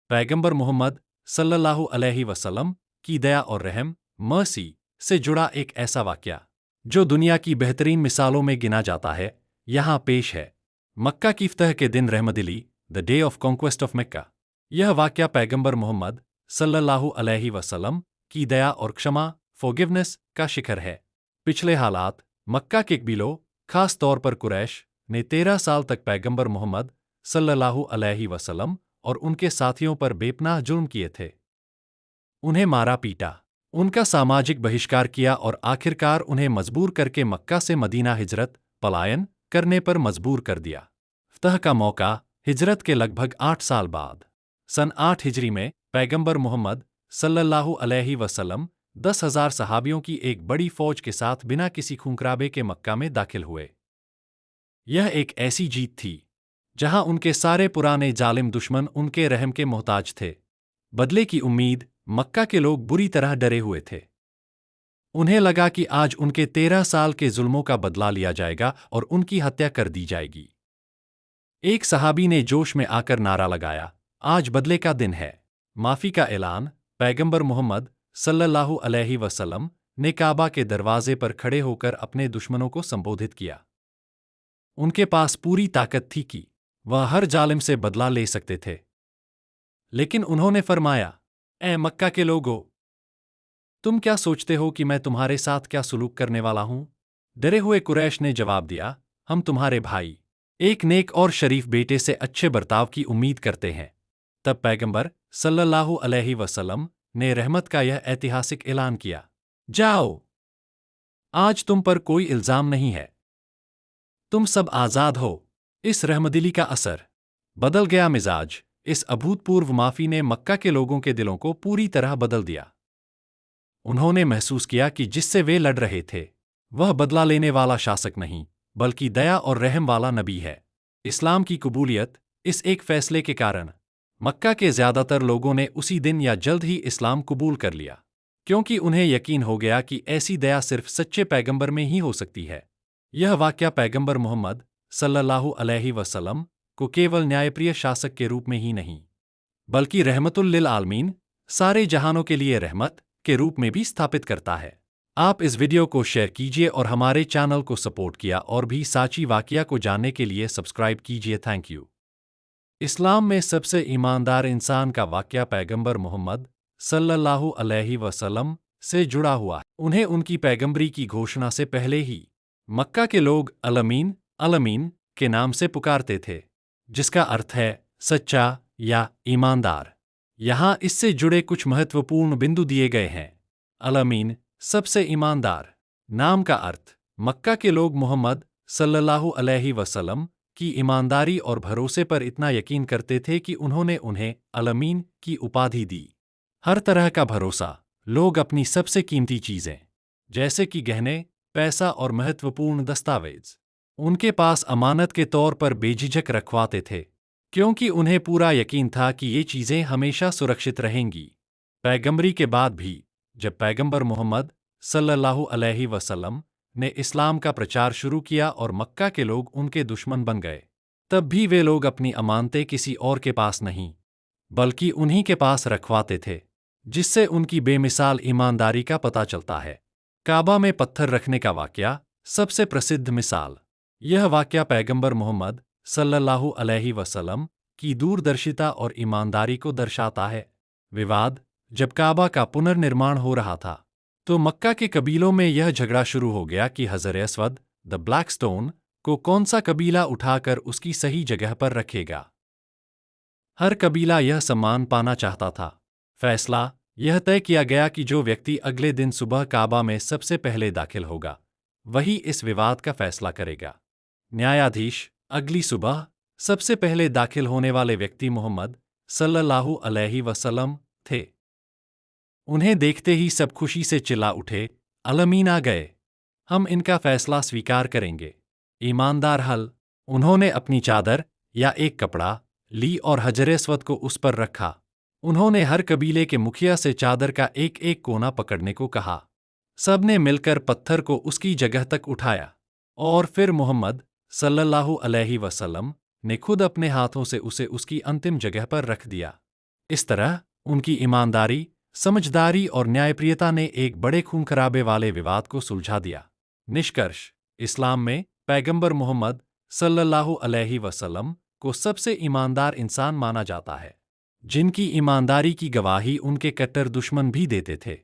पैगंबर मोहम्मद सल्लल्लाहु अलैहि वसल्लम की दया और रहम मर्सी से जुड़ा एक ऐसा वाक़या जो दुनिया की बेहतरीन मिसालों में गिना जाता है, यहाँ पेश है। मक्का की फ़तह के दिन रहमदिली, the day of conquest of Mecca. यह वाक़या पैगंबर मोहम्मद सल्लल्लाहु अलैहि वसल्लम की दया और क्षमा फॉरगिवनेस का शिखर है। पिछले हालात, मक्का के कबीलों, खास तौर पर कुरैश, ने 13 साल तक पैगंबर मोहम्मद सल्लल्लाहु अलैहि वसल्लम और उनके साथियों पर बेपनाह जुल्म किए थे। उन्हें मारा पीटा, उनका सामाजिक बहिष्कार किया और आखिरकार उन्हें मजबूर करके मक्का से मदीना हिजरत पलायन करने पर मजबूर कर दिया। फ़तह का मौका हिजरत के लगभग 8 साल बाद, सन 8 हिजरी में पैगंबर मोहम्मद सल्लल्लाहु अलैहि वसल्लम 10,000 सहाबियों की एक बड़ी फौज के साथ बिना किसी खूंखराबे के मक्का में दाखिल हुए। यह एक ऐसी जीत थी जहां उनके सारे पुराने जालिम दुश्मन उनके रहम के मोहताज थे। बदले की उम्मीद, मक्का के लोग बुरी तरह डरे हुए थे। उन्हें लगा कि आज उनके 13 साल के जुल्मों का बदला लिया जाएगा और उनकी हत्या कर दी जाएगी। एक सहाबी ने जोश में आकर नारा लगाया, आज बदले का दिन है। माफी का ऐलान। पैगंबर मोहम्मद सल्लल्लाहु अलैहि वसल्लम ने काबा के दरवाजे पर खड़े होकर अपने दुश्मनों को संबोधित किया। उनके पास पूरी ताकत थी कि वह हर जालिम से बदला ले सकते थे। लेकिन उन्होंने फरमाया, ए मक्का के लोगों, तुम क्या सोचते हो कि मैं तुम्हारे साथ क्या सुलूक करने वाला हूं? डरे हुए कुरैश ने जवाब दिया, हम तुम्हारे भाई, एक नेक और शरीफ बेटे से अच्छे बर्ताव की उम्मीद करते हैं। तब पैगंबर सल्लल्लाहु अलैहि वसल्लम ने रहमत का यह ऐतिहासिक ऐलान किया, जाओ, आज तुम पर कोई इल्जाम नहीं है, तुम सब आज़ाद हो। इस रहमदिली का असर, बदल गया मिजाज। इस अभूतपूर्व माफ़ी ने मक्का के लोगों के दिलों को पूरी तरह बदल दिया। उन्होंने महसूस किया कि जिससे वे लड़ रहे थे, वह बदला लेने वाला शासक नहीं, बल्कि दया और रहम वाला नबी है। इस्लाम की कबूलियत। इस एक फैसले के कारण मक्का के ज़्यादातर लोगों ने उसी दिन या जल्द ही इस्लाम कबूल कर लिया, क्योंकि उन्हें यकीन हो गया कि ऐसी दया सिर्फ सच्चे पैगंबर में ही हो सकती है। यह वाक़या पैगंबर मोहम्मद सल्लल्लाहु अलैहि वसल्लम को केवल न्यायप्रिय शासक के रूप में ही नहीं, बल्कि रहमतुल लिल आलमीन, सारे जहानों के लिए रहमत के रूप में भी स्थापित करता है। आप इस वीडियो को शेयर कीजिए और हमारे चैनल को सपोर्ट किया और भी साची वाक़या को जानने के लिए सब्सक्राइब कीजिए। Thank you. इस्लाम में सबसे ईमानदार इंसान का वाक़या पैगंबर मोहम्मद सल्लल्लाहु अलैहि वसल्लम से जुड़ा हुआ है। उन्हें उनकी पैगंबरी की घोषणा से पहले ही मक्का के लोग अल-अमीन, अल-अमीन के नाम से पुकारते थे, जिसका अर्थ है सच्चा या ईमानदार। यहाँ इससे जुड़े कुछ महत्वपूर्ण बिंदु दिए गए हैं। अल-अमीन, सबसे ईमानदार। नाम का अर्थ, मक्का के लोग मोहम्मद सल्लल्लाहु अलैहि वसल्लम की ईमानदारी और भरोसे पर इतना यकीन करते थे कि उन्होंने उन्हें अल-अमीन की उपाधि दी। हर तरह का भरोसा, लोग अपनी सबसे कीमती चीज़ें, जैसे कि गहने, पैसा और महत्वपूर्ण दस्तावेज, उनके अमानत अमानत के तौर पर बेझिझक रखवाते थे, क्योंकि उन्हें पूरा यकीन था कि ये चीज़ें हमेशा सुरक्षित रहेंगी। पैगंबरी के बाद भी, जब पैगंबर मोहम्मद सल्लल्लाहु अलैहि वसल्लम ने इस्लाम का प्रचार शुरू किया और मक्का के लोग उनके दुश्मन बन गए, तब भी वे लोग अपनी अमानतें किसी और के पास नहीं, बल्कि उन्हीं के पास रखवाते थे, जिससे उनकी बेमिसाल ईमानदारी का पता चलता है। काबा में पत्थर रखने का वाक़या सबसे प्रसिद्ध मिसाल। यह वाक़या पैगंबर मोहम्मद सल्लल्लाहु अलैहि वसल्लम की दूरदर्शिता और ईमानदारी को दर्शाता है। विवाद, जब काबा का पुनर्निर्माण हो रहा था, तो मक्का के कबीलों में यह झगड़ा शुरू हो गया कि हजर-ए-अस्वद, द ब्लैक स्टोन, को कौन सा कबीला उठाकर उसकी सही जगह पर रखेगा। हर कबीला यह सम्मान पाना चाहता था। फैसला यह तय किया गया कि जो व्यक्ति अगले दिन सुबह काबा में सबसे पहले दाखिल होगा, वही इस विवाद का फैसला करेगा। न्यायाधीश अगली सुबह सबसे पहले दाखिल होने वाले व्यक्ति मोहम्मद सल्लल्लाहु अलैहि वसल्लम थे। उन्हें देखते ही सब खुशी से चिल्ला उठे, अल-अमीन आ गए, हम इनका फैसला स्वीकार करेंगे। ईमानदार हल। उन्होंने अपनी चादर या एक कपड़ा ली और हजर-ए-अस्वद को उस पर रखा। उन्होंने हर कबीले के मुखिया से चादर का एक एक कोना पकड़ने को कहा। सबने मिलकर पत्थर को उसकी जगह तक उठाया और फिर मोहम्मद सल्लल्लाहु अलैहि वसल्लम ने खुद अपने हाथों से उसे उसकी अंतिम जगह पर रख दिया। इस तरह उनकी ईमानदारी, समझदारी और न्यायप्रियता ने एक बड़े खून खराबे वाले विवाद को सुलझा दिया। निष्कर्ष, इस्लाम में पैगंबर मोहम्मद सल्लल्लाहु अलैहि वसल्लम को सबसे ईमानदार इंसान माना जाता है, जिनकी ईमानदारी की गवाही उनके कट्टर दुश्मन भी देते थे।